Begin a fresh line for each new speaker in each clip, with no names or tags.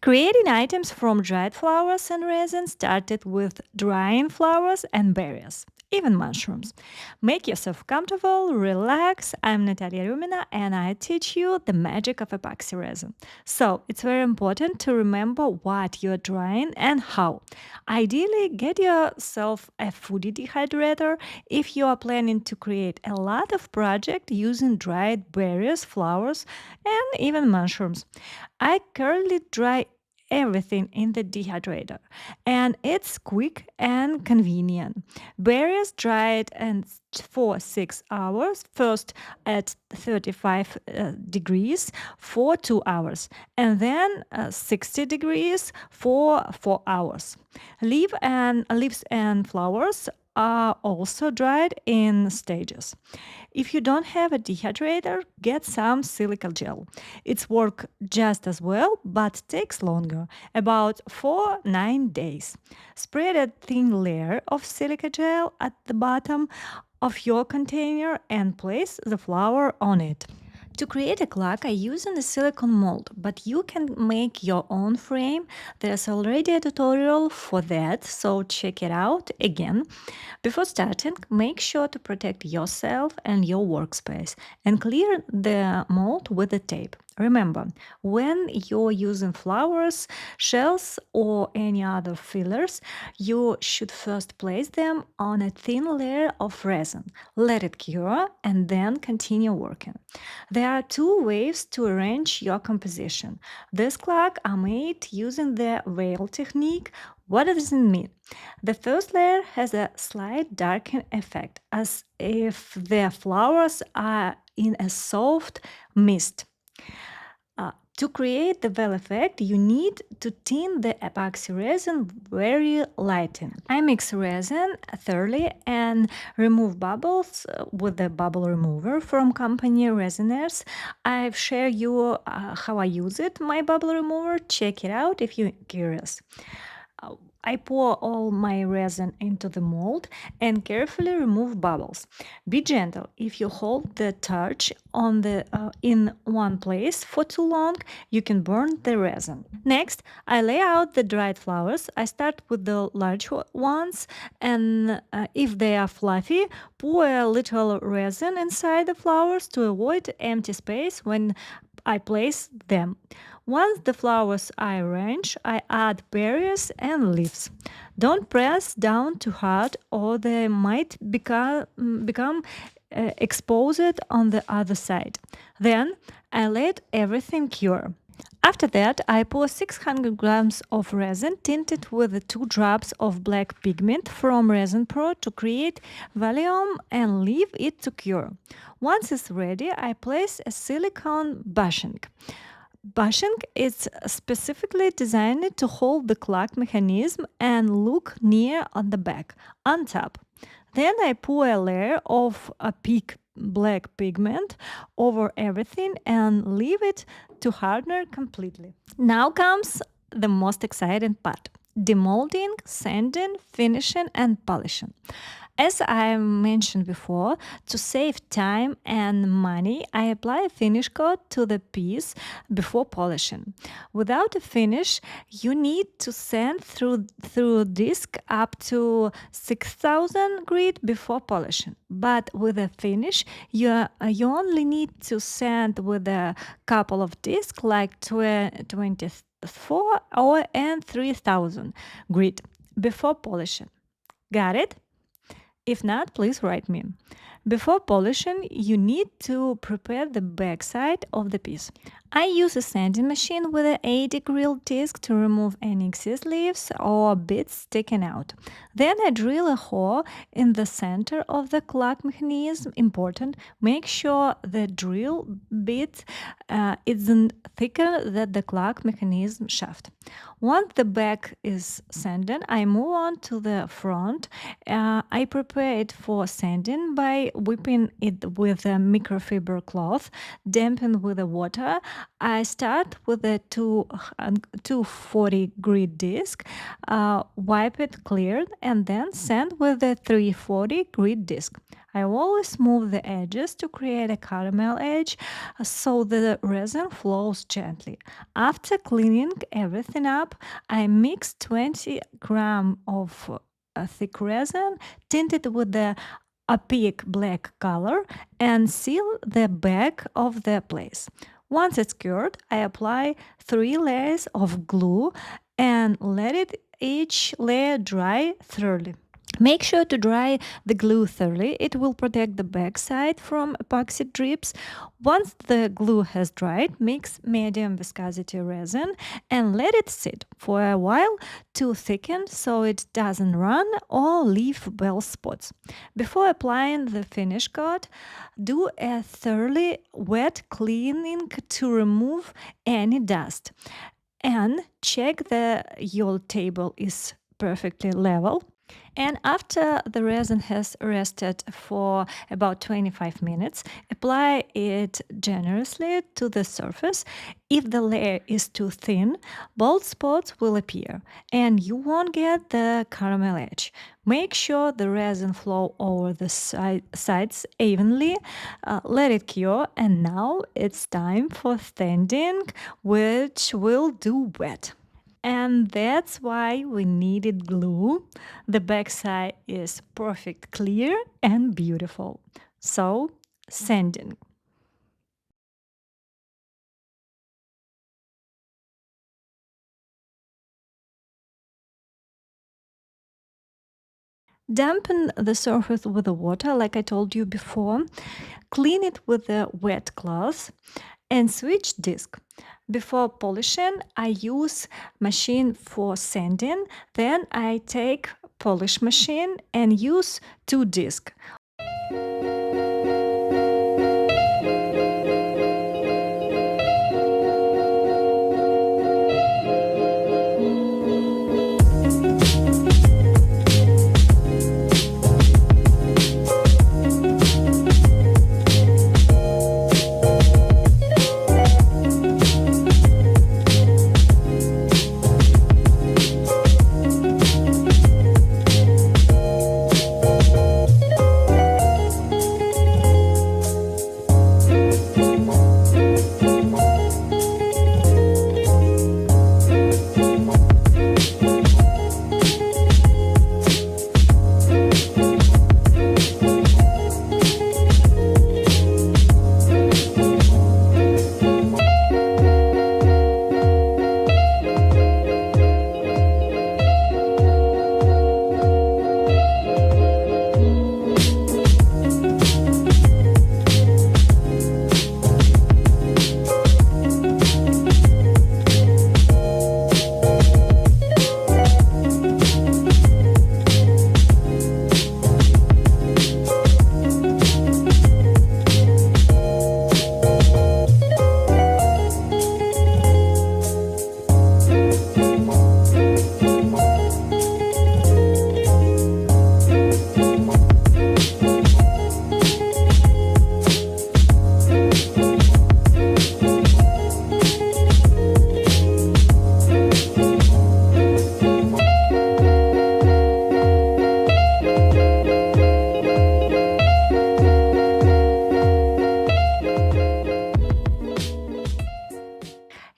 Creating items from dried flowers and resin started with drying flowers and berries, even mushrooms. Make yourself comfortable, relax. I'm Natalia Rumina and I teach you the magic of epoxy resin. So, it's very important to remember what you're drying and how. Ideally, get yourself a foodie dehydrator if you are planning to create a lot of project using dried berries, flowers, and even mushrooms. I currently dry everything in the dehydrator and it's quick and convenient. Berries dried and for 6 hours, first at 35 degrees for 2 hours, and then 60 degrees for 4 hours. Leaves and flowers are also dried in stages. If you don't have a dehydrator, get some silica gel. It's work just as well, but takes longer, about 4-9 days. Spread a thin layer of silica gel at the bottom of your container and place the flower on it. To create a clock, I use a silicone mold, but you can make your own frame. There's already a tutorial for that, so check it out again. Before starting, make sure to protect yourself and your workspace and clear the mold with the tape. Remember, when you're using flowers, shells, or any other fillers, you should first place them on a thin layer of resin. Let it cure and then continue working. There are two ways to arrange your composition. This clock are made using the veil technique. What does it mean? The first layer has a slight darkening effect, as if the flowers are in a soft mist. To create the veil effect, you need to tint the epoxy resin very lightly. I mix resin thoroughly and remove bubbles with the bubble remover from company Resiners. I've shared you how I use it, my bubble remover. Check it out if you're curious. I pour all my resin into the mold and carefully remove bubbles. Be gentle. If you hold the torch on in one place for too long, you can burn the resin. Next, I lay out the dried flowers. I start with the large ones, and if they are fluffy, pour a little resin inside the flowers to avoid empty space when I place them. Once the flowers are arranged, I add berries and leaves. Don't press down too hard or they might become exposed on the other side. Then I let everything cure. After that, I pour 600 grams of resin tinted with 2 drops of black pigment from Resin Pro to create volume and leave it to cure. Once it's ready, I place a silicone bushing. Bushing is specifically designed to hold the clock mechanism and look near on the back, on top. Then I pour a layer of a black pigment over everything and leave it to harden completely. Now comes the most exciting part: demolding, sanding, finishing, and polishing. As I mentioned before, to save time and money, I apply a finish coat to the piece before polishing. Without a finish, you need to sand through disc up to 6,000 grit before polishing. But with a finish, you only need to sand with a couple of discs like 24 or and 3,000 grit before polishing. Got it? If not, please write me. Before polishing, you need to prepare the backside of the piece. I use a sanding machine with an 80 disc to remove any excess leaves or bits sticking out. Then I drill a hole in the center of the clock mechanism. Important, make sure the drill bit isn't thicker than the clock mechanism shaft. Once the back is sanded, I move on to the front. I prepare it for sanding by whipping it with a microfiber cloth, dampen with the water. I start with a 240 grit disc, wipe it cleared, and then sand with a 340 grit disc. I always smooth the edges to create a caramel edge so the resin flows gently. After cleaning everything up, I mix 20 gram of thick resin tinted with the opaque black color and seal the back of the place. Once it's cured, I apply 3 layers of glue and let it each layer dry thoroughly. Make sure to dry the glue thoroughly. It will protect the backside from epoxy drips. Once the glue has dried, mix medium viscosity resin and let it sit for a while to thicken so it doesn't run or leave bald spots. Before applying the finish coat, do a thoroughly wet cleaning to remove any dust and check that your table is perfectly level. And after the resin has rested for about 25 minutes, apply it generously to the surface. If the layer is too thin, bald spots will appear and you won't get the caramel edge. Make sure the resin flow over the sides evenly. Let it cure, and now it's time for sanding, which we'll do wet. And that's why we needed glue. The backside is perfect, clear, and beautiful. So, sanding. Dampen the surface with the water, like I told you before. Clean it with a wet cloth and switch disc. Before polishing, I use machine for sanding. Then I take polish machine and use 2 discs.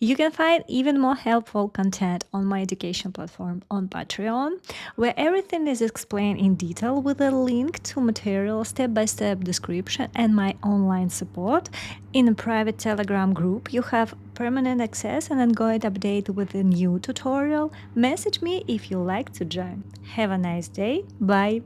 You can find even more helpful content on my education platform on Patreon, where everything is explained in detail with a link to material, step-by-step description, and my online support. In a private Telegram group, you have permanent access and ongoing update with a new tutorial. Message me if you like to join. Have a nice day. Bye.